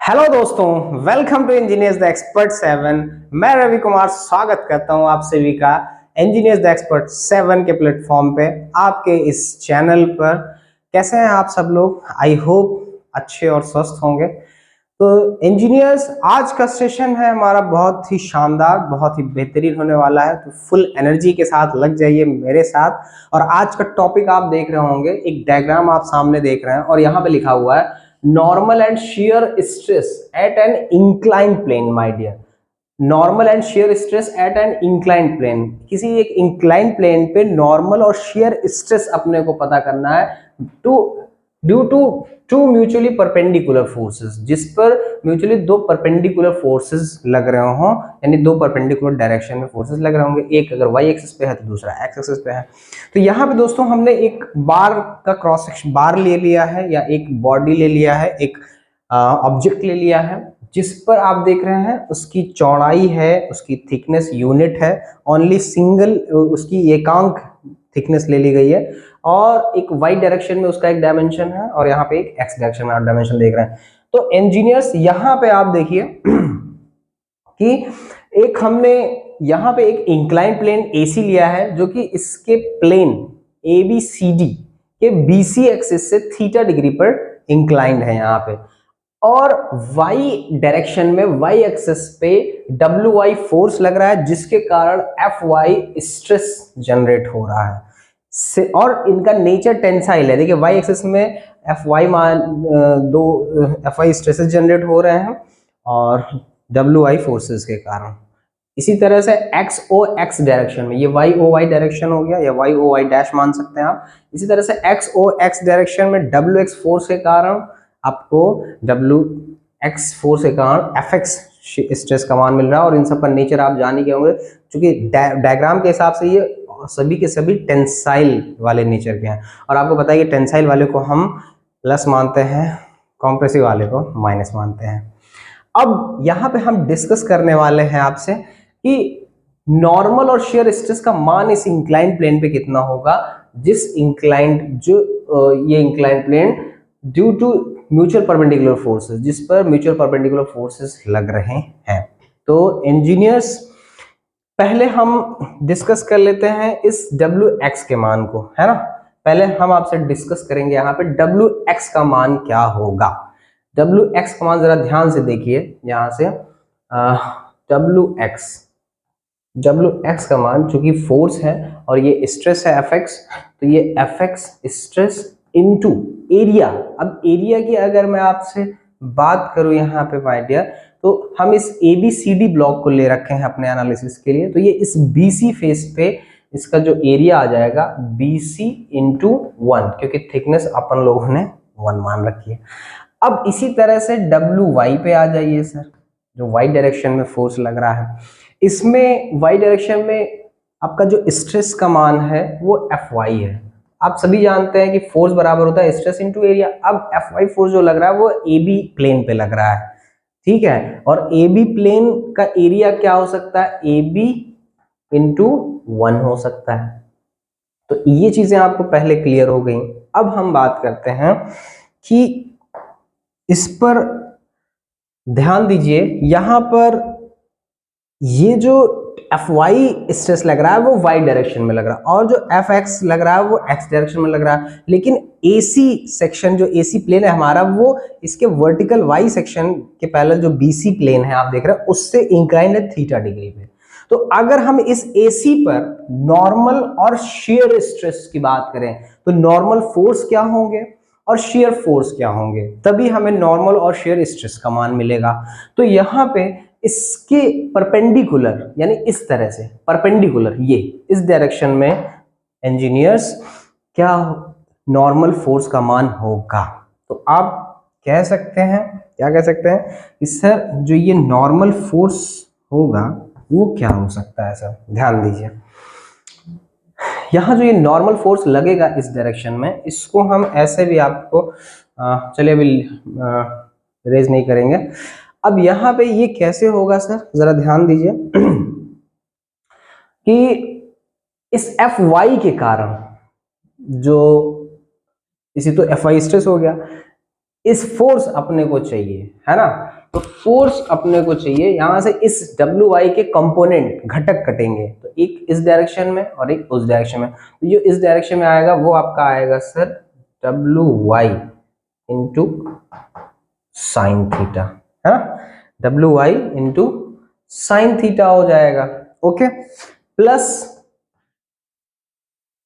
Hello दोस्तों, welcome to engineers the expert 7। मैं रवि कुमार स्वागत करता हूं आप सभी का इंजीनियर्स द एक्सपर्ट 7 के प्लेटफॉर्म पे, आपके इस चैनल पर। कैसे हैं आप सब लोग? आई होप अच्छे और स्वस्थ होंगे। तो इंजीनियर्स, आज का सेशन है हमारा बहुत ही शानदार, बहुत ही बेहतरीन होने वाला है। तो फुल एनर्जी के साथ लग जाइए मेरे साथ। और आज का टॉपिक आप देख रहे होंगे, एक डायग्राम आप सामने देख रहे हैं और यहाँ पे लिखा हुआ है normal and shear stress at an inclined plane, my dear। Normal and shear stress at an inclined plane, किसी एक इंक्लाइन प्लेन पे नॉर्मल और shear stress अपने को पता करना है due to to mutually perpendicular forces, जिस पर म्यूचुअली दो परपेंडिकुलर फोर्सेस लग रहे हों, यानी दो परपेंडिकुलर डायरेक्शन में फोर्सेस लग रहे होंगे। एक अगर वाई एक्सिस पे है तो दूसरा एक्स एक्सिस पे है। तो यहाँ पे दोस्तों हमने एक बार का क्रॉस सेक्शन बार ले लिया है, या एक बॉडी ले लिया है, एक ऑब्जेक्ट ले लिया है, जिस पर आप देख रहे हैं उसकी चौड़ाई है, उसकी थिकनेस यूनिट है, ओनली सिंगल उसकी एकांक थिकनेस ले ली गई है, और एक वाई डायरेक्शन में उसका एक डायमेंशन है, और यहाँ पे एक एक्स डायरेक्शन में आप डायमेंशन देख रहे हैं। तो इंजीनियर्स, यहाँ पे आप देखिए कि एक हमने यहाँ पे एक इंक्लाइन प्लेन AC लिया है, जो कि इसके प्लेन ABCD के BC एक्सिस से थीटा डिग्री पर इंक्लाइंड है यहाँ पे, और y डायरेक्शन में y एक्सिस पे WY फोर्स लग रहा है, जिसके कारण FY स्ट्रेस जनरेट हो रहा है और इनका नेचर टेंसाइल है। देखिए y एक्सिस में FY मान दो FY स्ट्रेसेस जनरेट हो रहे हैं और WY फोर्सेस के कारण। इसी तरह से XOX डायरेक्शन में, ये YOY डायरेक्शन हो गया, या YOY डैश मान सकते हैं आप। इसी तरह से XOX डायरेक्शन में WX फोर्स के कारण आपको WX फोर्स के कारण FX स्ट्रेस का मान मिल रहा है। और इन सब का नेचर आप जान ही गए होंगे, क्योंकि डायग्राम के हिसाब से ये सभी के सभी टेंसाइल वाले नेचर के हैं। और आपको पता है कि टेंसाइल वाले को हम प्लस मानते हैं, कॉम्प्रेसिव वाले को माइनस मानते हैं। अब यहाँ पे हम डिस्कस करने वाले हैं आपसे कि नॉर्मल और shear स्ट्रेस का मान इस इंक्लाइंड प्लेन पे कितना होगा, जिस इंक्लाइंड ये inclined plane due to mutual perpendicular forces, जिस पर म्यूचुअल परपेंडिकुलर फोर्सेस लग रहे हैं। तो इंजीनियर्स, पहले हम डिस्कस कर लेते हैं इस WX के मान को, है ना। पहले हम आपसे डिस्कस करेंगे यहाँ पे WX का मान क्या होगा। WX का मान जरा ध्यान से देखिए, यहाँ से WX का मान, चूंकि फोर्स है और ये स्ट्रेस है FX, तो ये FX स्ट्रेस इनटू एरिया। अब एरिया की अगर मैं आपसे बात करूं यहाँ पे माय डियर, तो हम इस ABCD ब्लॉक को ले रखे हैं अपने एनालिसिस के लिए। तो ये इस BC फेस पे इसका जो एरिया आ जाएगा BC इंटू 1, क्योंकि थिकनेस अपन लोगों ने 1 मान रखी है। अब इसी तरह से WY पे आ जाइए सर, जो Y डायरेक्शन में फोर्स लग रहा है। इसमें Y डायरेक्शन में आपका जो स्ट्रेस का मान है वो FY है। आप सभी जानते हैं कि फोर्स बराबर होता है स्ट्रेस इनटू एरिया। अब FY फोर्स जो लग रहा है वो AB प्लेन पे लग रहा है, ठीक है। और AB प्लेन का एरिया क्या हो सकता है? AB इंटू 1 हो सकता है। तो ये चीजें आपको पहले क्लियर हो गई। अब हम बात करते हैं कि इस पर ध्यान दीजिए, यहां पर ये जो FY स्ट्रेस लग रहा है वो Y डायरेक्शन में लग रहा है, और जो FX लग रहा है वो X डायरेक्शन में लग रहा है। लेकिन AC सेक्शन, जो AC प्लेन है हमारा, वो इसके वर्टिकल Y सेक्शन के पैरेलल जो BC प्लेन है आप देख रहे हैं, उससे इंक्लाइंड है थीटा डिग्री पे। तो अगर हम इस AC पर नॉर्मल और shear स्ट्रेस की बात करें, तो नॉर्मल फोर्स क्या होंगे और shear फोर्स क्या होंगे, तभी हमें नॉर्मल और shear स्ट्रेस का मान मिलेगा। तो यहाँ पे इसके परपेंडिकुलर, यानी इस तरह से परपेंडिकुलर, ये इस डायरेक्शन में इंजीनियर्स क्या नॉर्मल फोर्स का मान होगा। तो आप कह सकते हैं, क्या कह सकते हैं कि सर जो ये नॉर्मल फोर्स होगा वो क्या हो सकता है। सर ध्यान दीजिए, यहाँ जो ये नॉर्मल फोर्स लगेगा इस डायरेक्शन में, इसको हम ऐसे भी आपको चलिए अभी रेज नहीं करेंगे। अब यहाँ पे ये कैसे होगा सर, जरा ध्यान दीजिए कि इस FY के कारण, जो इसी तो FY स्ट्रेस हो गया, इस फोर्स अपने को चाहिए, है ना। तो फोर्स अपने को चाहिए यहां से इस डब्ल्यू वाई के कंपोनेंट घटक कटेंगे, तो एक इस डायरेक्शन में और एक उस डायरेक्शन में। तो जो इस डायरेक्शन में आएगा वो आपका आएगा sir W Y into sine theta, है ना, W Y into sine theta हो जाएगा। Okay, plus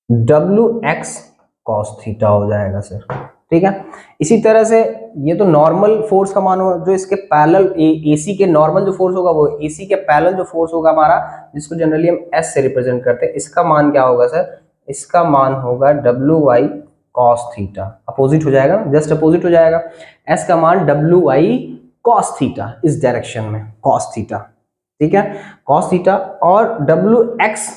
W X cos theta हो जाएगा सर। ठीक है, इसी तरह से ये तो नॉर्मल फोर्स का मान होगा, जो इसके पैरेलल एसी के नॉर्मल जो फोर्स होगा वो एसी के पैरेलल जो फोर्स होगा हमारा, जिसको जनरली हम एस से रिप्रेजेंट करते हैं, इसका मान क्या होगा सर, इसका मान होगा W Y cos theta. Opposite हो जाएगा, जस्ट अपोजिट हो जाएगा। एस का मान डब्ल्यू वाई कॉस थीटा, इस डायरेक्शन में कॉस थीटा। ठीक है, कॉस थीटा, और डब्ल्यू एक्स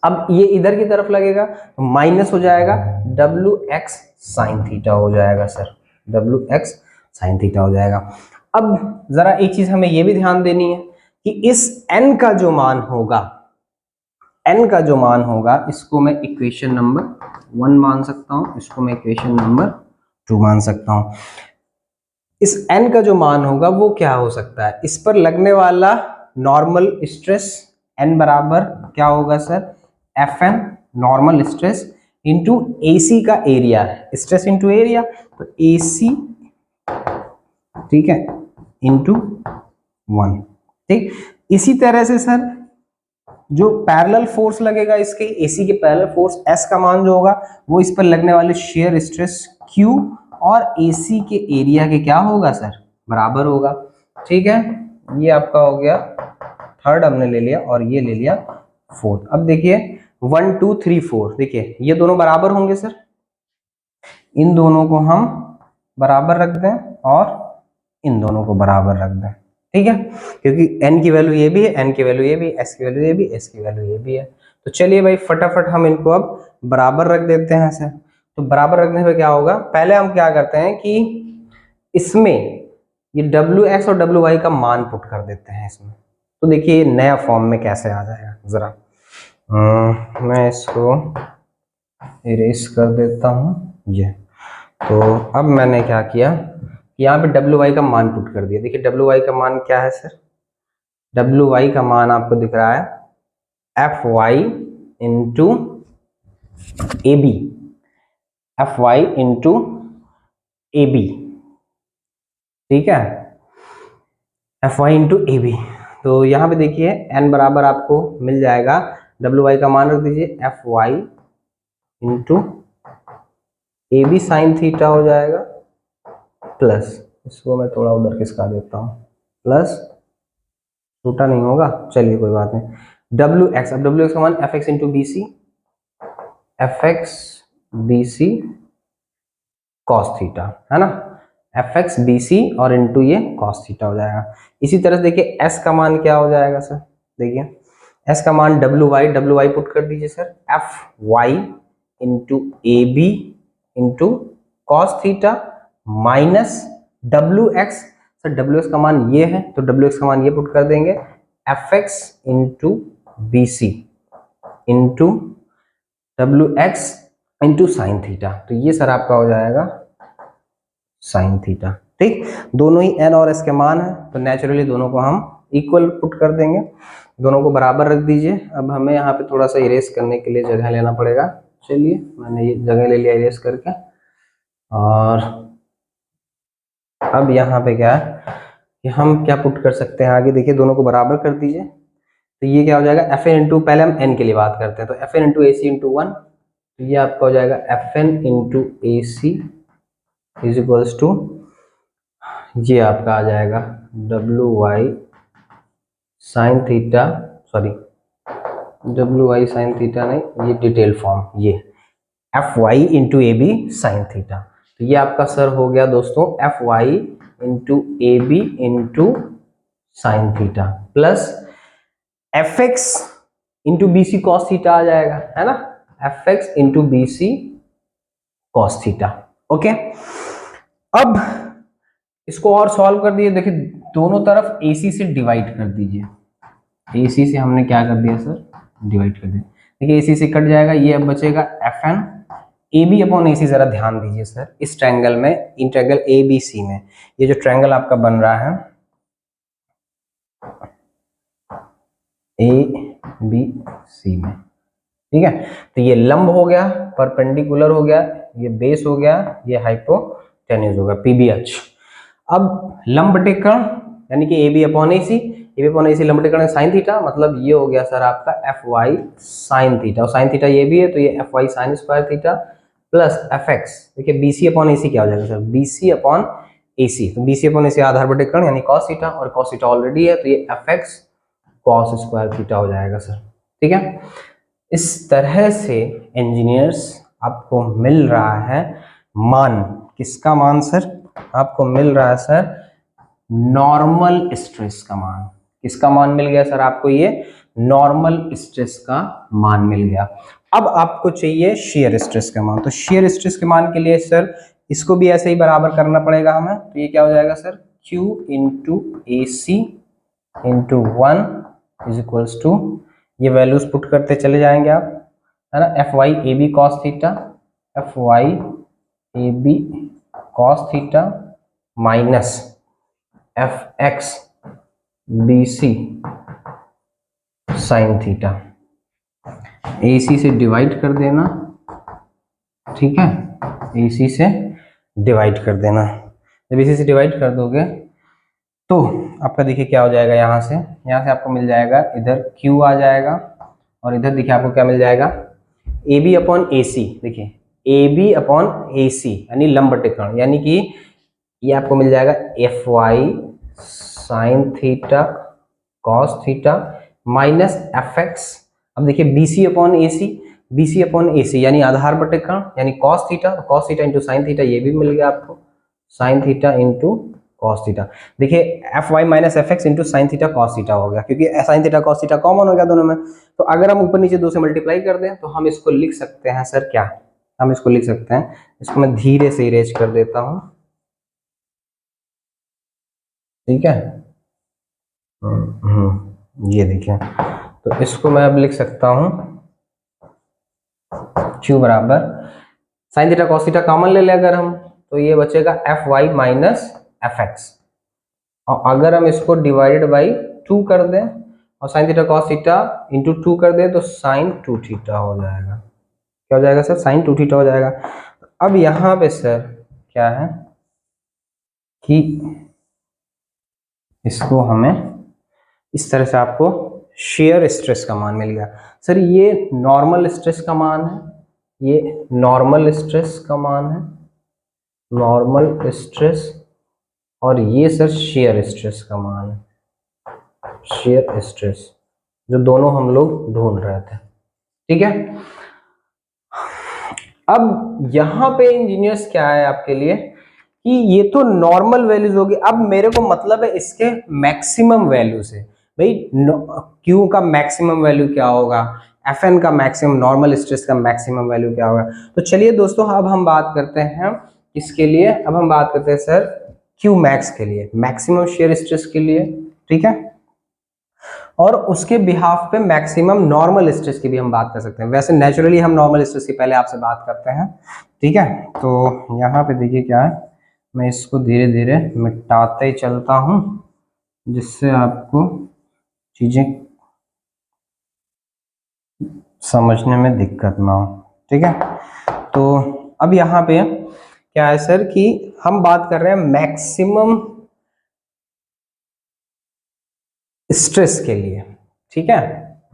अब ये इधर की तरफ लगेगा तो माइनस हो जाएगा, डब्ल्यू एक्स साइन थीटा हो जाएगा sir, W x sign theta हो जाएगा। अब जरा एक चीज हमें ये भी ध्यान देनी है कि इस n का जो मान होगा, n का जो मान होगा, इसको मैं इक्वेशन नंबर 1 मान सकता हूं, इसको मैं इक्वेशन नंबर 2 मान सकता हूं। इस n का जो मान होगा वो क्या हो सकता है, इस पर लगने वाला नॉर्मल स्ट्रेस n बराबर क्या होगा sir, F N normal stress into AC का एरिया है, स्ट्रेस इंटू एरिया, तो एसी, ठीक है, इंटू 1। ठीक, इसी तरह से सर जो पैरेलल फोर्स लगेगा इसके एसी के पैरेलल फोर्स, एस का मान जो होगा वो इस पर लगने वाले शेयर स्ट्रेस क्यू और एसी के एरिया के क्या होगा सर, बराबर होगा। ठीक है, ये आपका हो गया थर्ड हमने ले लिया, और ये ले लिया फोर्थ। अब देखिए 1 2 3 4, देखिए ये दोनों बराबर होंगे सर, इन दोनों को हम बराबर रख दें और इन दोनों को बराबर रख दें। ठीक है, क्योंकि n की वैल्यू ये भी है, n की वैल्यू ये भी, s की वैल्यू ये भी, s की वैल्यू ये भी है। तो चलिए भाई फटाफट हम इनको अब बराबर रख देते हैं सर। तो बराबर रखने पे क्या होगा, पहले हम क्या करते हैं कि इसमें ये WX और WY का मान पुट कर देते हैं इसमें। तो देखिए ये नया फॉर्म में कैसे आ जाएगा, जरा मैं इसको इरेज कर देता हूं ये। तो अब मैंने क्या किया, यहाँ पे WY का मान पुट कर दिया। देखिए WY का मान क्या है सर, WY का मान आपको दिख रहा है FY into AB, FY into AB, ठीक है, FY इंटू AB। तो यहाँ पे देखिए n बराबर आपको मिल जाएगा, WY का मान रख दीजिए FY into AB sign theta हो जाएगा, प्लस इसको मैं थोड़ा उधर खिसका देता हूँ, प्लस छोटा नहीं होगा, चलिए कोई बात नहीं, WX, अब WX का मान FX into BC, FX BC cos theta, है ना, FX BC और इंटू ये कॉस थीटा हो जाएगा। इसी तरह से देखिए S का मान क्या हो जाएगा सर, देखिए S का मान WY पुट कर दीजिए sir, FY into AB into cos theta minus WX, sir WX का मान ये है तो WX का मान ये पुट कर देंगे, FX into BC into WX into sine theta. तो ये सर आपका हो जाएगा साइन थीटा। ठीक, दोनों ही n और s के मान है तो नेचुरली दोनों को हम इक्वल पुट कर देंगे, दोनों को बराबर रख दीजिए। अब हमें यहाँ पे थोड़ा सा इरेज करने के लिए जगह लेना पड़ेगा, चलिए मैंने ये जगह ले लिया इरेज करके। और अब यहाँ पे क्या है कि हम क्या पुट कर सकते हैं आगे, देखिए दोनों को बराबर कर दीजिए। तो ये क्या हो जाएगा, एफ एन इंटू, पहले हम n के लिए बात करते हैं, तो F N into A C into 1, तो ये आपका हो जाएगा F N into A C is equals to, ये आपका आ जाएगा WY sine theta, sorry WY sine theta नहीं, ये डिटेल फॉर्म, ये FY into A B sine theta. तो ये आपका सर हो गया दोस्तों FY into A B into sine theta plus FX into B C cos theta आ जाएगा, है ना, FX into B C cos theta. Okay, अब इसको और सॉल्व कर दिए, देखिए दोनों तरफ AC से डिवाइड कर दीजिए, AC से हमने क्या कर दिया सर, डिवाइड कर दिया। देखिए AC से कट जाएगा, ये अब बचेगा FN A B upon A सी, जरा ध्यान दीजिए सर, इस ट्रायंगल में, in triangle A B C में, ये जो ट्रायंगल आपका बन रहा है ए बी सी में, ठीक है, तो ये लंब हो गया, परपेंडिकुलर हो गया, ये बेस हो गया, ये हाइपोटेन्यूज हो गया, पीबी अक्ष। अब लंब बटेकण यानी कि A B upon A C, A B upon A C लंब बटेकण साइन थीटा, मतलब ये हो गया सर आपका एफ वाई साइन थीटा, और साइन थीटा ये भी है तो ये F Y sine square theta plus F X. देखिए B C upon A C क्या हो जाएगा सर, B C upon A C, तो B C upon A C आधार बटेकण यानी कॉस थीटा, और कॉस थीटा ऑलरेडी है तो ये F X cos square theta हो जाएगा सर, ठीक है। इस तरह से इंजीनियर्स आपको मिल रहा है मान, किसका मान सर, आपको मिल रहा है सर नॉर्मल स्ट्रेस का मान। किसका मान मिल गया सर आपको, ये नॉर्मल स्ट्रेस का मान मिल गया। अब आपको चाहिए शेयर स्ट्रेस का मान, तो शेयर स्ट्रेस के मान के लिए सर इसको भी ऐसे ही बराबर करना पड़ेगा हमें, तो ये क्या हो जाएगा sir, Q into A C into 1 is equals to, ये वैल्यूज पुट करते चले जाएंगे आप, है ना, F Y A B cos theta, F Y A B cos theta minus F X B C sine theta, A C से divide कर देना, ठीक है, ए सी से डिवाइड कर देना। जब इसी से डिवाइड कर दोगे तो आपका देखिए क्या हो जाएगा, यहाँ से आपको मिल जाएगा, इधर Q आ जाएगा और इधर देखिए आपको क्या मिल जाएगा, ए बी अपॉन ए सी, देखिए ए बी अपॉन ए सी यानी लंब बटेकण, यानी कि ये आपको मिल जाएगा F Y sine theta cos theta minus F X. अब देखिए B C upon A C, B C upon A C यानी आधार बटेकण यानी cos theta into sine theta, ये भी मिल गया आपको, sine theta into cos theta. देखिए F Y minus F X into sine theta cos theta हो गया, क्योंकि sine theta cos theta common हो गया दोनों में, तो अगर हम ऊपर नीचे 2 से मल्टीप्लाई कर दें तो हम इसको लिख सकते हैं सर क्या, हम इसको लिख सकते हैं, इसको मैं धीरे से इरेज कर देता हूं, ठीक है, ये देखिए, तो इसको मैं अब लिख सकता हूं Q बराबर sine theta cos theta common ले ले अगर हम, तो ये बचेगा F Y minus F X, और अगर हम इसको डिवाइडेड बाई 2 कर दें और sine theta cos theta into 2 कर दें तो साइन 2 थीटा हो जाएगा। क्या हो जाएगा सर, साइन 2 थीटा हो जाएगा। अब यहाँ पे सर क्या है कि इसको हमें इस तरह से आपको शेयर स्ट्रेस का मान मिल गया सर, ये नॉर्मल स्ट्रेस का मान है, ये नॉर्मल स्ट्रेस का मान है, नॉर्मल स्ट्रेस, और ये सर शेयर स्ट्रेस का मान है, शेयर स्ट्रेस, जो दोनों हम लोग ढूंढ रहे थे, ठीक है। अब यहाँ पे इंजीनियर्स क्या है आपके लिए कि ये तो नॉर्मल वैल्यूज होगी, अब मेरे को मतलब है इसके मैक्सिमम वैल्यू से, भाई Q का मैक्सिमम वैल्यू क्या होगा, Fn का मैक्सिमम, नॉर्मल स्ट्रेस का मैक्सिमम वैल्यू क्या होगा। तो चलिए दोस्तों अब हम बात करते हैं इसके लिए, अब हम बात करते हैं सर Q मैक्स के लिए, मैक्सिमम शेयर स्ट्रेस के लिए, ठीक है, और उसके बिहाफ पे मैक्सिमम नॉर्मल स्ट्रेस की भी हम बात कर सकते हैं। वैसे नेचुरली हम नॉर्मल स्ट्रेस की पहले आपसे बात करते हैं, ठीक है। तो यहाँ पे देखिए क्या है, मैं इसको धीरे धीरे मिटाते ही चलता हूँ जिससे आपको चीजें समझने में दिक्कत ना हो, ठीक है। तो अब यहाँ पे क्या है सर कि हम बात कर रहे हैं मैक्सिमम स्ट्रेस के लिए, ठीक है,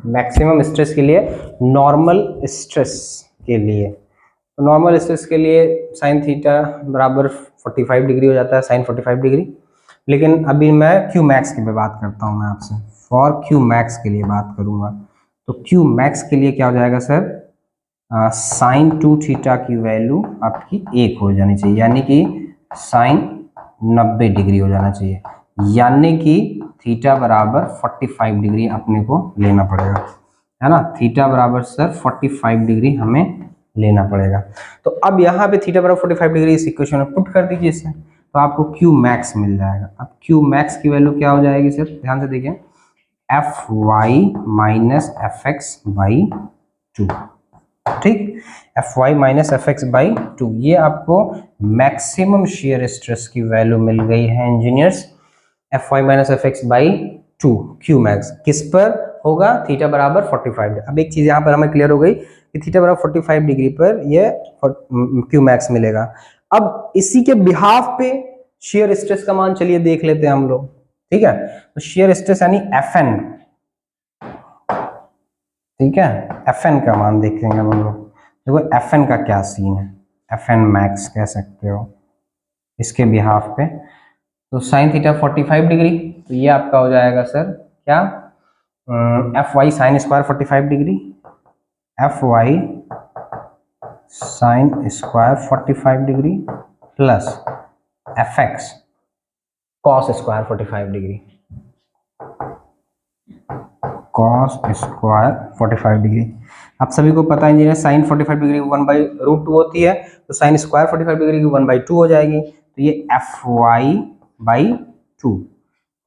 मैक्सिमम स्ट्रेस के लिए, नॉर्मल स्ट्रेस के लिए, तो नॉर्मल स्ट्रेस के लिए साइन थीटा बराबर 45 डिग्री हो जाता है, साइन 45 डिग्री। लेकिन अभी मैं Q मैक्स की बात करता हूँ, मैं आपसे फॉर Q मैक्स के लिए बात करूँगा, तो Q मैक्स के लिए क्या हो जाएगा सर, साइन 2 थीटा की वैल्यू आपकी 1 हो जानी चाहिए, यानी कि साइन 90 डिग्री हो जाना चाहिए, यानी कि थीटा बराबर 45 डिग्री अपने को लेना पड़ेगा, है ना, थीटा बराबर सर 45 डिग्री हमें लेना पड़ेगा। तो अब यहाँ पे थीटा बराबर 45 डिग्री इस इक्वेशन में पुट कर दीजिए इसे, तो आपको Q मैक्स मिल जाएगा। अब Q मैक्स की वैल्यू क्या हो जाएगी सर, ध्यान से देखिए, F Y minus F X by 2, ठीक। F Y minus F X by two, ये आपको मैक्सिमम शेयर स्ट्रेस की वैल्यू मिल गई है engineers. F Y minus F X by two Q max किस पर होगा, थीटा बराबर 45। अब एक चीज यहाँ पर हमें क्लियर हो गई कि थीटा बराबर 45 डिग्री पर ये क्यू मैक्स मिलेगा। अब इसी के बिहाफ पे शेयर स्ट्रेस का मान चलिए देख लेते हैं हम लोग, ठीक है। तो शेयर स्ट्रेस यानी एफ एन, ठीक है, एफ एन का मान देखेंगे हम लोग। देखो एफ एन का क्या सीन है, एफ एन मैक्स कह सकते हो इसके बिहाफ पे। तो साइन थीटा 45 डिग्री, तो ये आपका हो जाएगा सर क्या, F Y sine square 45 degree, F Y sine square 45 degree plus F X cos square 45 degree, cos square 45 degree. आप सभी को पता है इंजीनियर साइन 45 डिग्री 1/√2 होती है, तो साइन स्क्वायर 45 डिग्री की 1/2 हो जाएगी। तो ये एफ वाई बाई टू,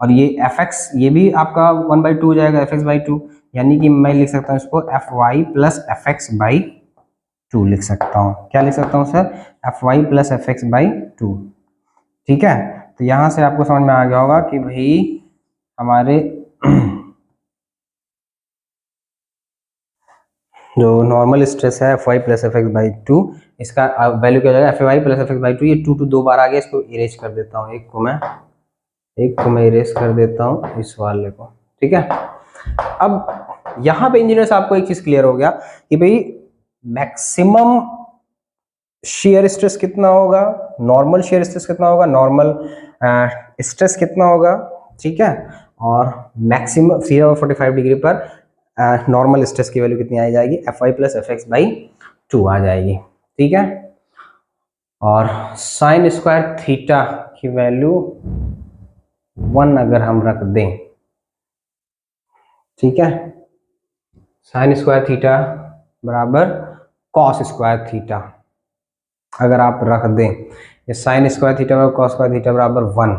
और ये एफ एक्स ये भी आपका 1/2 हो जाएगा, एफ एक्स बाई टू, यानी कि मैं लिख सकता हूँ इसको F Y plus F X by two लिख सकता हूँ। क्या लिख सकता हूँ sir, F Y plus F X by two, ठीक है। तो यहाँ से आपको समझ में आ गया होगा कि भाई हमारे जो नॉर्मल स्ट्रेस है F Y plus F X by two, इसका वैल्यू क्या हो जाएगा, F Y plus F X by two, ये टू दो बार आ गया, इसको इरेज कर देता हूँ, एक को मैं इरेज कर देता हूँ इस वाले को, ठीक है। अब यहाँ पे इंजीनियर्स आपको एक चीज क्लियर हो गया कि भाई मैक्सिमम शेयर स्ट्रेस कितना होगा, नॉर्मल शेयर स्ट्रेस कितना होगा, नॉर्मल स्ट्रेस कितना होगा, ठीक है, और मैक्सिमम 45 डिग्री पर नॉर्मल स्ट्रेस की वैल्यू कितनी आ जाएगी, F Y plus F X by two आ जाएगी, ठीक है। और साइन स्क्वायर थीटा की वैल्यू 1 अगर हम रख दें, ठीक है, साइन स्क्वायर थीटा बराबर कॉस स्क्वायर थीटा अगर आप रख दें, ये साइन स्क्वायर थीटा बराबर कॉस स्क्वायर थीटा बराबर 1,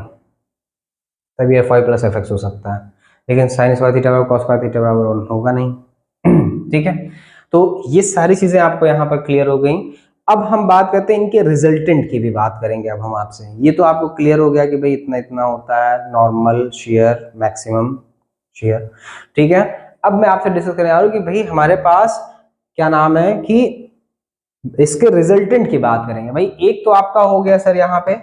तभी F Y plus F X हो सकता है, लेकिन साइन स्क्वायर थीटा बराबर कॉस स्क्वायर थीटा बराबर 1 होगा नहीं, ठीक है। तो ये सारी चीजें आपको यहाँ पर क्लियर हो गई। अब हम बात करते हैं इनके रिजल्टेंट की भी बात करेंगे अब हम आपसे। ये तो आपको क्लियर हो गया कि भाई इतना इतना होता है नॉर्मल शेयर मैक्सिमम शेयर, ठीक है। अब मैं आपसे डिस्कस करने आ रहा हूँ कि भाई हमारे पास क्या नाम है कि इसके रिजल्टेंट की बात करेंगे। भाई एक तो आपका हो गया सर यहाँ पे,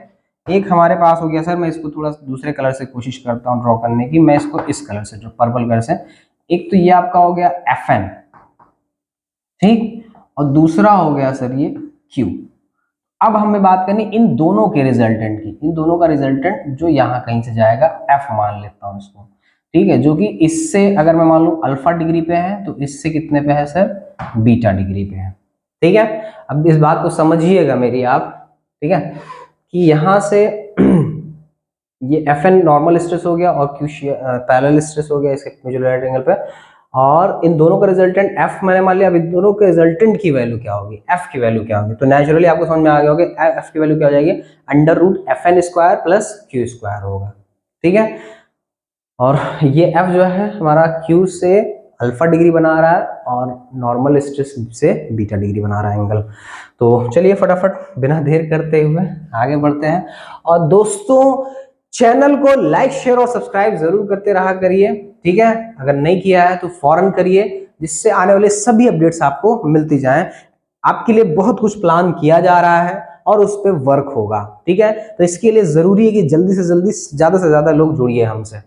एक हमारे पास हो गया सर, मैं इसको थोड़ा दूसरे कलर से कोशिश करता हूँ ड्रॉ करने की, मैं इसको इस कलर से, जो पर्पल कलर से, एक तो ये आपका हो गया एफ एन, ठीक, और दूसरा हो गया सर ये क्यू। अब हमें बात करनी इन दोनों के रिजल्टेंट की, इन दोनों का रिजल्टेंट जो यहाँ कहीं से जाएगा एफ मान लेता हूँ इसको, ठीक है, जो कि इससे अगर मैं मान लूँ अल्फा डिग्री पे है तो इससे कितने पे है सर, बीटा डिग्री पे है, ठीक है। अब इस बात को समझिएगा मेरी आप, ठीक है, कि यहाँ से ये एफ एन नॉर्मल स्ट्रेस हो गया और क्यू पैरेलल स्ट्रेस हो गया इसके म्यूचुअल राइट एंगल पे, और इन दोनों का रिजल्टेंट एफ मैंने मान लिया। अब इन दोनों के रिजल्टेंट की वैल्यू क्या होगी, एफ की वैल्यू क्या होगी, तो नेचुरली आपको समझ में आ गया होगा एफ की वैल्यू क्या हो जाएगी, under root F N square plus Q square होगा, ठीक है। और ये एफ जो है हमारा क्यू से अल्फा डिग्री बना रहा है और नॉर्मल स्ट्रेस से बीटा डिग्री बना रहा है एंगल। तो चलिए फटाफट बिना देर करते हुए आगे बढ़ते हैं। और दोस्तों चैनल को लाइक शेयर और सब्सक्राइब जरूर करते रहा करिए, ठीक है, अगर नहीं किया है तो फौरन करिए, जिससे आने वाले सभी अपडेट्स आपको मिलती जाएं। आपके लिए बहुत कुछ प्लान किया जा रहा है और उस पर वर्क होगा, ठीक है। तो इसके लिए जरूरी है कि जल्दी से जल्दी ज्यादा से ज्यादा लोग जुड़िए हमसे।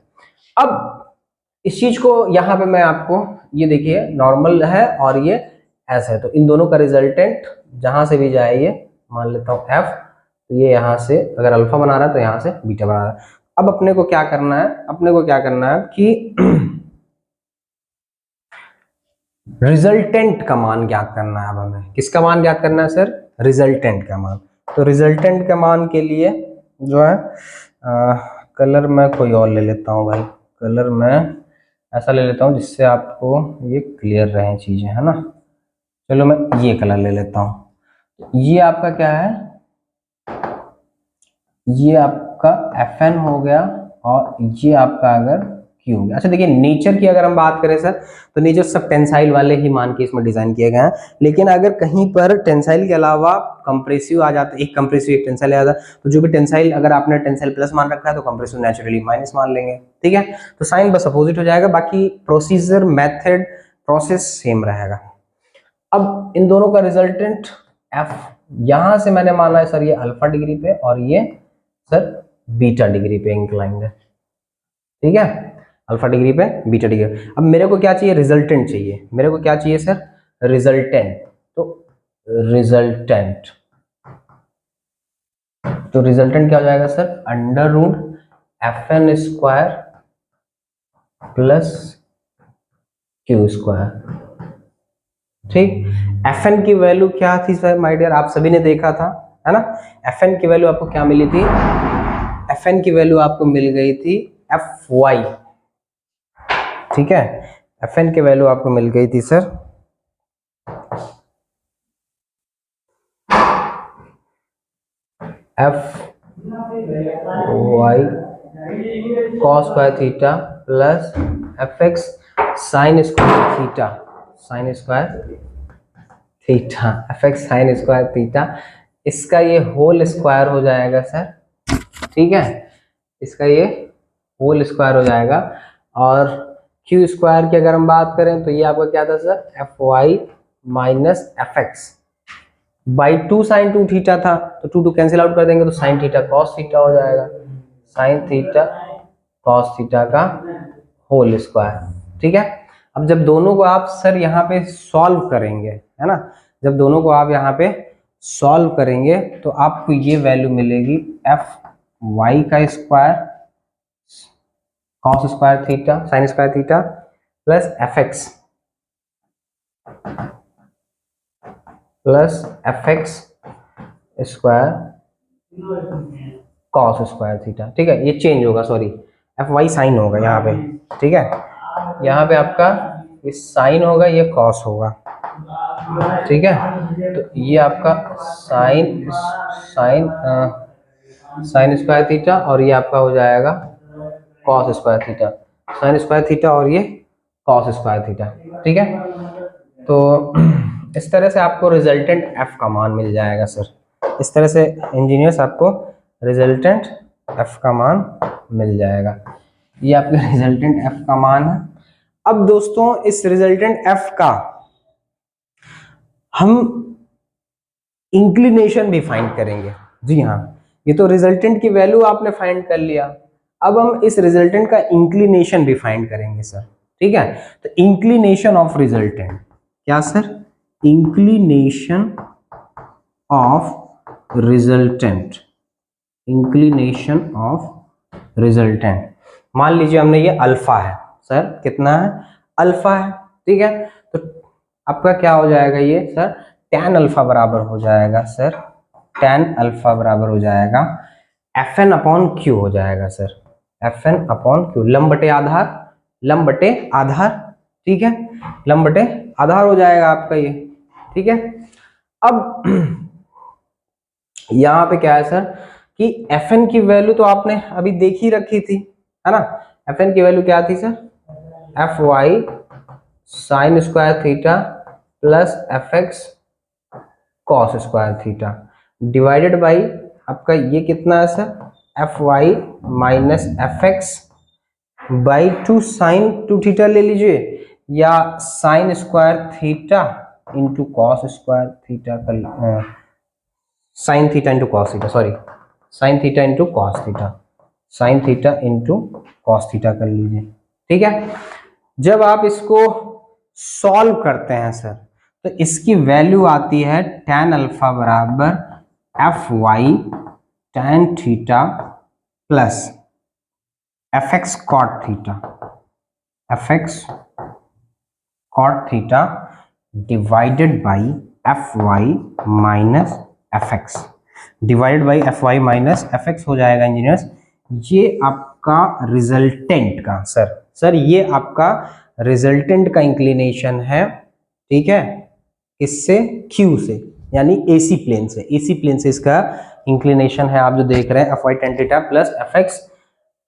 अब इस चीज को यहाँ पे मैं आपको, ये देखिए नॉर्मल है और ये एस है, तो इन दोनों का रिजल्टेंट जहां से भी जाए, ये मान लेता हूँ एफ, तो ये यहाँ से अगर अल्फा बना रहा है तो यहाँ से बीटा बना रहा है। अब अपने को क्या करना है, अपने को क्या करना है कि रिजल्टेंट का मान ज्ञात करना है। अब हमें किसका मान ज्ञात करना है सर, रिजल्टेंट का मान। तो रिजल्टेंट के मान के लिए जो है कलर मैं कोई और ले लेता हूँ भाई, कलर मैं ऐसा ले लेता हूँ जिससे आपको ये क्लियर रहे चीजें, है ना। चलो मैं ये कलर ले लेता हूँ। ये आपका क्या है, ये आपका एफ एन हो गया और ये आपका अगर क्यू। अच्छा देखिए, नेचर की अगर हम बात करें सर, तो नेचर सब टेंसाइल वाले ही मान के इसमें डिजाइन किए गए हैं, लेकिन अगर कहीं पर टेंसाइल के अलावा कंप्रेसिव आ जाता है, एक कंप्रेसिव एक टेंसाइल आ जाता है, तो जो भी टेंसाइल अगर आपने टेंसाइल प्लस मान रखा है तो कंप्रेसिव नेचुरली माइनस मान लेंगे, ठीक है। तो साइन बस अपोजिट हो जाएगा, बाकी प्रोसीजर मेथड प्रोसेस सेम रहेगा। अब इन दोनों का रिजल्टेंट एफ, यहां से मैंने माना है सर ये अल्फा डिग्री पे और ये सर बीटा डिग्री पे इंक्लाइंड है, ठीक है, अल्फा डिग्री पे बीटा डिग्री। अब मेरे को क्या चाहिए, रिजल्टेंट चाहिए, मेरे को क्या चाहिए सर, रिजल्टेंट। तो रिजल्टेंट क्या हो जाएगा sir, under root F N square plus Q square, ठीक। एफ एन की वैल्यू क्या थी सर माय डियर, आप सभी ने देखा था, है ना। एफ एन की वैल्यू आपको क्या मिली थी, एफ एन की वैल्यू आपको मिल गई थी एफ वाई, ठीक है। एफ एन की वैल्यू आपको मिल गई थी sir F Y cos square theta plus F X sine square theta, sine square theta, F X sine square theta, इसका ये होल स्क्वायर हो जाएगा सर, ठीक है, इसका ये होल स्क्वायर हो जाएगा। और क्यू स्क्वायर की अगर हम बात करें तो ये आपका क्या था sir, F Y minus F X by 2 sine 2 theta था, तो 2 कैंसिल आउट कर देंगे तो साइन थीटा कॉस थीटा हो जाएगा, साइन थीटा कॉस थीटा का होल स्क्वायर, ठीक है। अब जब दोनों को आप सर यहाँ पे सॉल्व करेंगे, है ना, जब दोनों को आप यहाँ पे सॉल्व करेंगे तो आपको ये वैल्यू मिलेगी एफ वाई का square cos square theta sine square theta plus F X square cos square theta, ठीक है। ये चेंज होगा, सॉरी एफ वाई साइन होगा यहाँ पे, ठीक है, यहाँ पे आपका ये साइन होगा, ये कॉस होगा, ठीक है। तो ये आपका साइन स्क्वायर थीटा और ये आपका हो जाएगा cos square theta, sine square theta और ये कॉस स्क्वायर थीटा, ठीक है। तो इस तरह से आपको रिजल्टेंट एफ का मान मिल जाएगा सर, इस तरह से इंजीनियर्स आपको रिजल्टेंट एफ का मान मिल जाएगा, ये आपका रिजल्टेंट एफ का मान है। अब दोस्तों इस रिजल्टेंट एफ का हम इंक्लिनेशन भी फाइंड करेंगे, जी हाँ, ये तो रिजल्टेंट की वैल्यू आपने फाइंड कर लिया, अब हम इस रिजल्टेंट का इंक्लिनेशन भी फाइंड करेंगे सर, ठीक है। तो इंक्लिनेशन ऑफ रिजल्टेंट क्या sir, inclination of resultant, inclination of resultant. मान लीजिए हमने ये अल्फा है सर, कितना है, अल्फा है, ठीक है। तो आपका क्या हो जाएगा ये सर, tan अल्फा बराबर हो जाएगा सर, tan अल्फा बराबर हो जाएगा एफ एन अपॉन क्यू हो जाएगा sir, F N upon Q, लंब बटे आधार, लंब बटे आधार, ठीक है, लंब बटे आधार हो जाएगा आपका ये, ठीक है। अब यहाँ पे क्या है सर कि एफ एन की वैल्यू तो आपने अभी देख ही रखी थी, है ना। एफ एन की वैल्यू क्या थी sir, F Y sine square theta plus F X cos square theta divided by आपका ये कितना है sir, F Y minus F X by 2 sine 2 theta ले लीजिए, या sine square theta into cos square theta का, sine theta into cos theta, sorry sine theta into cos theta, sine theta into cos theta कर लीजिए, ठीक है। जब आप इसको सॉल्व करते हैं सर तो इसकी वैल्यू आती है tan अल्फा बराबर F Y tan theta plus F X cot theta, F X cot theta divided by F Y minus F X, divided by F Y minus F X हो जाएगा engineers, ये आपका resultant का sir ये आपका resultant का inclination है, ठीक है, इससे क्यू से, यानी एसी प्लेन से, एसी प्लेन से इसका इंक्लिनेशन है, आप जो देख रहे हैं F Y tan theta plus F X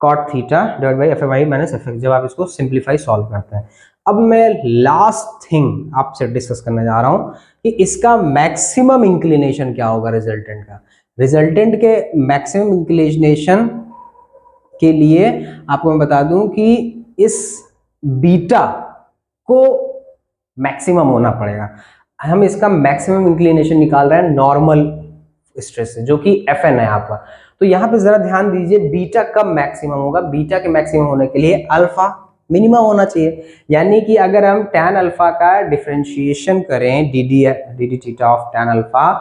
cot theta divide by F Y minus F X, जब आप इसको सिंप्लीफाई सॉल्व करते हैं। अब मैं लास्ट थिंग आपसे डिस्कस करने जा रहा हूं कि इसका मैक्सिमम इंक्लिनेशन क्या होगा रिजल्टेंट का। रिजल्टेंट के मैक्सिमम इंक्लिनेशन के लिए आपको मैं बता दूं कि इस बीटा को मैक्सिमम होना पड़ेगा। हम इसका मैक्सिमम इंक्लिनेशन निकाल रहे हैं नॉर्मल स्ट्रेस से, जो कि Fn है आपका। तो यहाँ पे जरा ध्यान दीजिए, बीटा कब मैक्सिमम होगा। बीटा के मैक्सिमम होने के लिए अल्फा मिनिमम होना चाहिए, यानी कि अगर हम tan अल्फा का डिफरेंशिएशन करें, D theta of tan alpha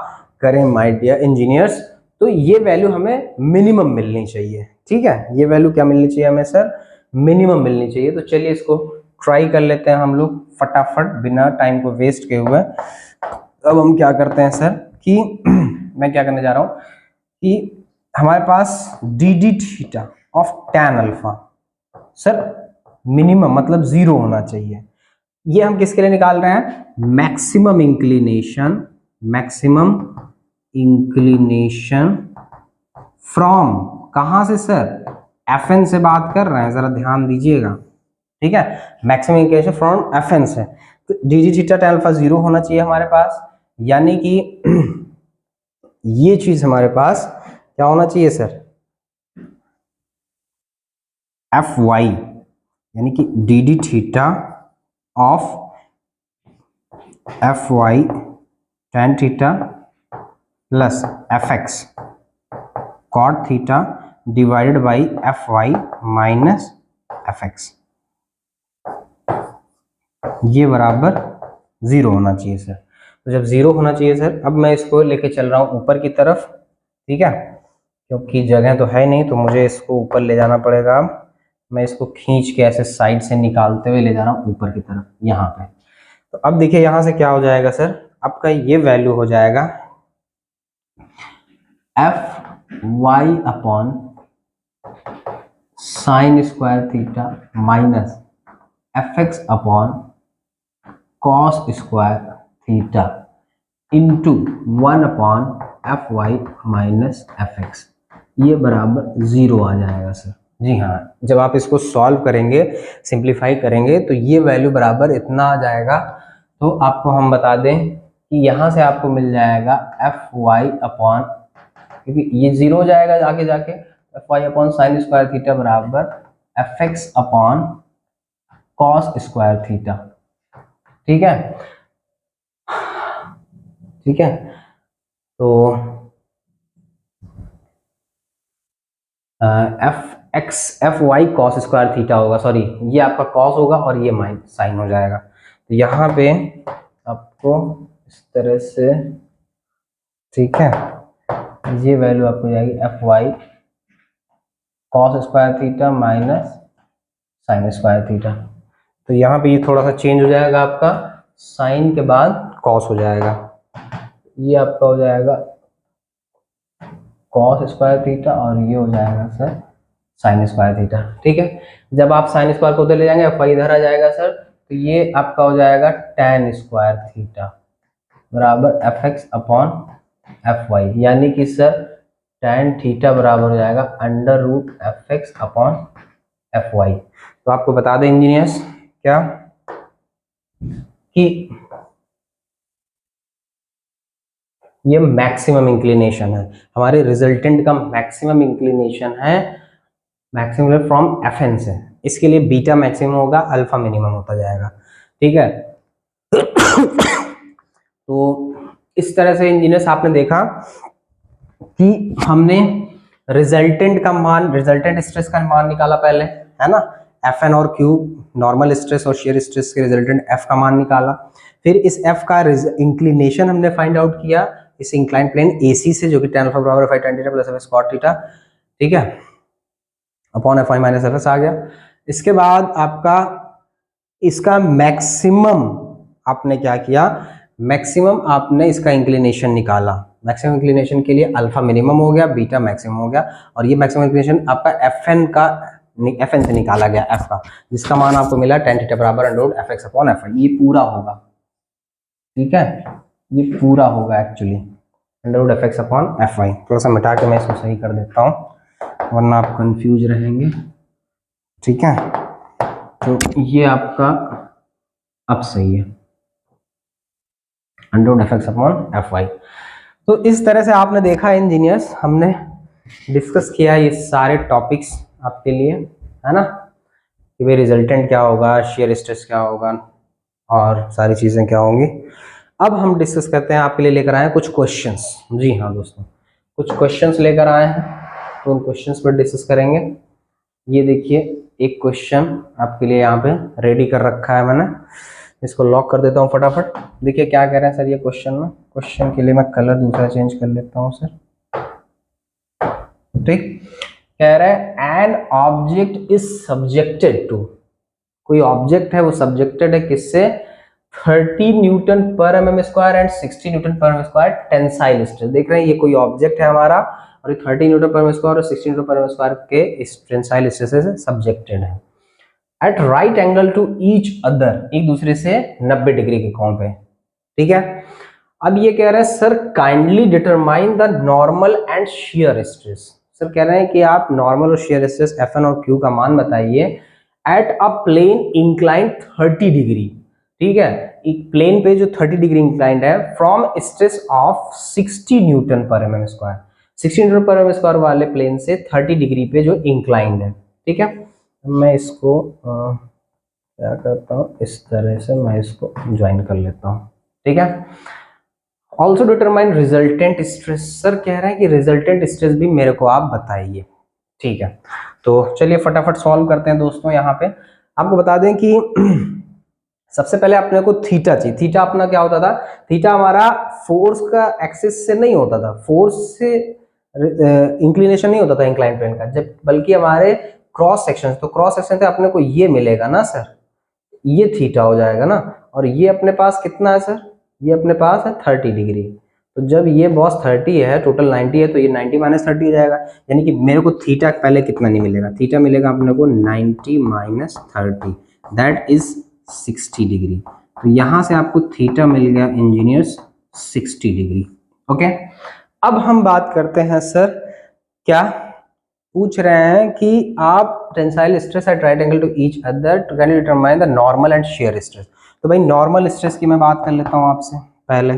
करें माय डियर इंजीनियर्स, तो ये वैल्यू हमें मिनिमम मिलनी चाहिए। ठीक है, ये वैल्यू क्या मिलनी चाहिए हमें सर, मिनिमम मिलनी चाहिए। तो चलिए इसको ट्राई कर लेते हैं हम लोग फटाफट, बिना टाइम को वेस्ट किए हुए। अब हम क्या करते हैं सर कि मैं क्या करने जा रहा हूं कि हमारे पास D theta of tan alpha sir minimum मतलब 0 होना चाहिए। ये हम किसके लिए निकाल रहे हैं, maximum inclination, maximum inclination from कहां से सर, Fn से बात कर रहे हैं, जरा ध्यान दीजिएगा। ठीक है, मैक्सिमम इंक्लिनेशन फ्रॉम Fn से। तो डी थीटा tan अल्फा 0 होना चाहिए हमारे पास, यानी कि ये चीज हमारे पास क्या होना चाहिए सर, एफ वाई, यानी कि D theta of F Y tan theta plus F X cot theta divided by F Y minus F X, ये बराबर 0 होना चाहिए सर। तो जब 0 होना चाहिए सर, अब मैं इसको लेके चल रहा हूँ ऊपर की तरफ। ठीक है, क्योंकि जगह तो है नहीं तो मुझे इसको ऊपर ले जाना पड़ेगा। मैं इसको खींच के ऐसे साइड से निकालते हुए ले जा रहा हूँ ऊपर की तरफ यहाँ पे। तो अब देखिए यहाँ से क्या हो जाएगा सर, आपका ये वैल्यू हो जाएगा F Y upon sine square theta minus F X upon cos square theta into 1 upon F Y minus F X, ये बराबर 0 आ जाएगा सर। जी हाँ, जब आप इसको सॉल्व करेंगे, सिंप्लीफाई करेंगे, तो ये वैल्यू बराबर इतना आ जाएगा। तो आपको हम बता दें कि यहाँ से आपको मिल जाएगा एफ वाई अपॉन, क्योंकि ये 0 हो जाएगा आगे जाके, F Y upon sine square theta बराबर F X upon cos square theta. ठीक है, ठीक है, तो F Y cos square theta होगा, सॉरी ये आपका कॉस होगा और ये माइन साइन हो जाएगा। तो यहाँ पे आपको इस तरह से, ठीक है, ये वैल्यू आपको जाएगी F Y cos square theta minus sine square theta. तो यहाँ पे ये थोड़ा सा चेंज हो जाएगा, आपका साइन के बाद कॉस हो जाएगा, ये आपका हो जाएगा कॉस स्क्वायर थीटा और ये हो जाएगा सर साइन स्क्वायर थीटा। ठीक है, जब आप साइन स्क्वायर को उधर ले जाएंगे, एफ इधर आ जाएगा सर, तो ये आपका हो जाएगा tan स्क्वायर थीटा बराबर F X upon F Y, यानी कि सर tan थीटा बराबर हो जाएगा under root F X upon F Y. तो आपको बता दें इंजीनियर्स क्या कि ये मैक्सिमम इंक्लिनेशन है, हमारे रिजल्टेंट का मैक्सिमम इंक्लिनेशन है, मैक्सिमम फ्रॉम एफएन से। इसके लिए बीटा मैक्सिमम होगा, अल्फा मिनिमम होता जाएगा। ठीक है, तो इस तरह से इंजीनियर्स आपने देखा कि हमने रिजल्टेंट का मान, रिजल्टेंट स्ट्रेस का मान निकाला पहले, है ना, एफ एन और क्यू नॉर्मल स्ट्रेस और शेयर स्ट्रेस के रिजल्टेंट एफ का मान निकाला। फिर इस एफ का इंक्लिनेशन हमने फाइंड आउट किया इस इंक्लाइन प्लेन एसी से, जो कि tan अल्फा बराबर five tan theta plus F cot theta, ठीक है, upon F I minus F S आ गया। इसके बाद आपका इसका मैक्सिमम आपने क्या किया, मैक्सिमम आपने इसका इंक्लिनेशन निकाला। मैक्सिमम इंक्लिनेशन के लिए अल्फा मिनिमम हो गया, बीटा मैक्सिमम हो गया, और ये मैक्सिमम इंक्लिनेशन आपका एफएन का, एफएन से निकाला गया एफ का, जिसका मान आपको मिला tan थीटा बराबर under root F X upon F I. ये पूरा होगा, ठीक है, ये पूरा होगा actually under root F X upon F I. थोड़ा सा मिटा के मैं इसको सही कर देता हूँ। वरना आप कंफ्यूज रहेंगे। ठीक है, तो ये आपका अब सही है, under F X upon F Y. तो इस तरह से आपने देखा इंजीनियर्स, हमने डिस्कस किया ये सारे टॉपिक्स आपके लिए, है ना, कि भाई रिजल्टेंट क्या होगा, शेयर स्ट्रेस क्या होगा और सारी चीज़ें क्या होंगी। अब हम डिस्कस करते हैं, आपके लिए लेकर आए हैं कुछ क्वेश्चंस। जी हाँ दोस्तों, कुछ क्वेश्चंस लेकर आए हैं, तो उन क्वेश्चंस पर डिस्कस करेंगे। ये देखिए एक क्वेश्चन आपके लिए यहाँ पे रेडी कर रखा है मैंने, इसको लॉक कर देता हूँ फटाफट। देखिए क्या कह रहे हैं सर ये क्वेश्चन में। क्वेश्चन के लिए मैं कलर दूसरा चेंज कर लेता हूँ सर। ठीक, कह रहा है an object is subjected to, कोई ऑब्जेक्ट है वो सब्जेक्टेड है किससे, 30 newton per mm square and 60 newton per mm square tensile stress. देख रहे हैं ये कोई ऑब्जेक्ट है हमारा और ये 30 न्यूटन पर एमएम स्क्वायर और 60 न्यूटन पर एमएम स्क्वायर के टेंसाइल स्ट्रेस से सब्जेक्टेड है at right angle to each other, एक दूसरे से 90 डिग्री के कोण पे। ठीक है, अब ये कह रहे हैं sir kindly determine the normal and shear stress. Sir कह रहे हैं कि आप नॉर्मल और शियर स्ट्रेस Fn और Q का मान बताइए at a plane inclined 30 degree. ठीक है, एक प्लेन पे जो 30 डिग्री इंक्लाइंड है from stress of 60 newton per mm square, 60 newton per mm square वाले प्लेन से 30 डिग्री पे जो इंक्लाइंड है। ठीक है, मैं इसको क्या करता हूँ, इस तरह से मैं इसको ज्वाइन कर लेता हूँ। ठीक है, also determine resultant stress. Sir कह रहे हैं कि रिजल्टेंट स्ट्रेस भी मेरे को आप बताइए। ठीक है, तो चलिए फटाफट सॉल्व करते हैं दोस्तों। यहाँ पे आपको बता दें कि सबसे पहले अपने को थीटा चाहिए। थीटा अपना क्या होता था, थीटा हमारा फोर्स का एक्सिस से नहीं होता था, फोर्स से इंक्लिनेशन नहीं होता था इंक्लाइन प्लेन का, जब बल्कि हमारे क्रॉस सेक्शन, तो क्रॉस सेक्शन से अपने को ये मिलेगा ना सर, ये थीटा हो जाएगा ना, और ये अपने पास कितना है सर, ये अपने पास है 30 डिग्री। तो जब ये बॉस 30 है, टोटल 90 है, तो ये 90 माइनस 30 हो जाएगा, यानी कि मेरे को थीटा पहले कितना नहीं मिलेगा, थीटा मिलेगा अपने को 90 माइनस 30, दैट इज 60 डिग्री। तो यहाँ से आपको थीटा मिल गया इंजीनियर्स 60 डिग्री। ओके, अब हम बात करते हैं सर, क्या पूछ रहे हैं कि आप tensile stress at right angle to each other to can determine the normal and shear stress. तो भाई नॉर्मल स्ट्रेस की मैं बात कर लेता हूं आपसे पहले।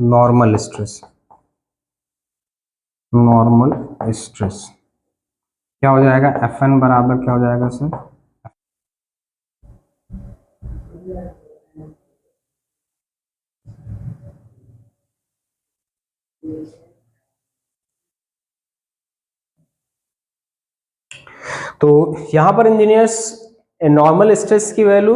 नॉर्मल स्ट्रेस, नॉर्मल स्ट्रेस क्या हो जाएगा, Fn बराबर क्या हो जाएगा सर, तो यहां पर इंजीनियर्स नॉर्मल स्ट्रेस की वैल्यू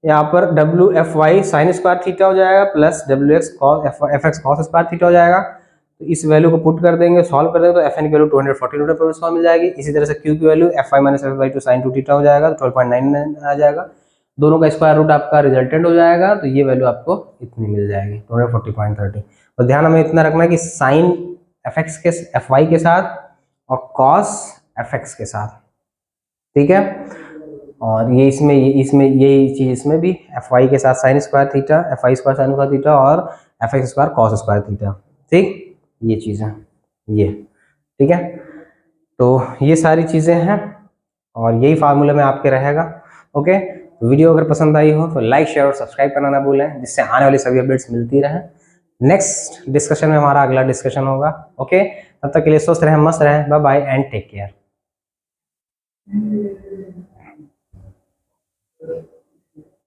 यहाँ पर W F Y sine square theta हो जाएगा plus W X cos F X cos square theta हो जाएगा। तो इस वैल्यू को पुट कर देंगे, सॉल्व कर देंगे, तो एफ एन की वैल्यू 240 न्यूटन पर स्क्वायर मिल जाएगी। इसी तरह से क्यू की value F Y minus F Y two sine 2 theta हो जाएगा, तो 12.99 आ जाएगा। दोनों का स्क्वायर रूट आपका रिजल्टेंट हो जाएगा, तो ये वैल्यू आपको इतनी मिल जाएगी 240.30। और ध्यान हमें इतना रखना है कि साइन एफ एक्स के एफ वाई के साथ और कॉस एफ एक्स के साथ। ठीक है, और ये इसमें यही चीज इसमें भी एफ वाई के साथ sine square theta, F I square sine square theta और F X square cos square theta. ठीक, ये चीज़ है ये। ठीक है, तो ये सारी चीज़ें हैं और यही फार्मूला में आपके रहेगा। ओके, वीडियो अगर पसंद आई हो तो लाइक शेयर और सब्सक्राइब करना ना भूलें, जिससे आने वाली सभी अपडेट्स मिलती रहें। नेक्स्ट डिस्कशन में हमारा अगला डिस्कशन होगा। ओके, तब तक के लिए स्वस्थ रहें, मस्त रहें, bye bye and take care.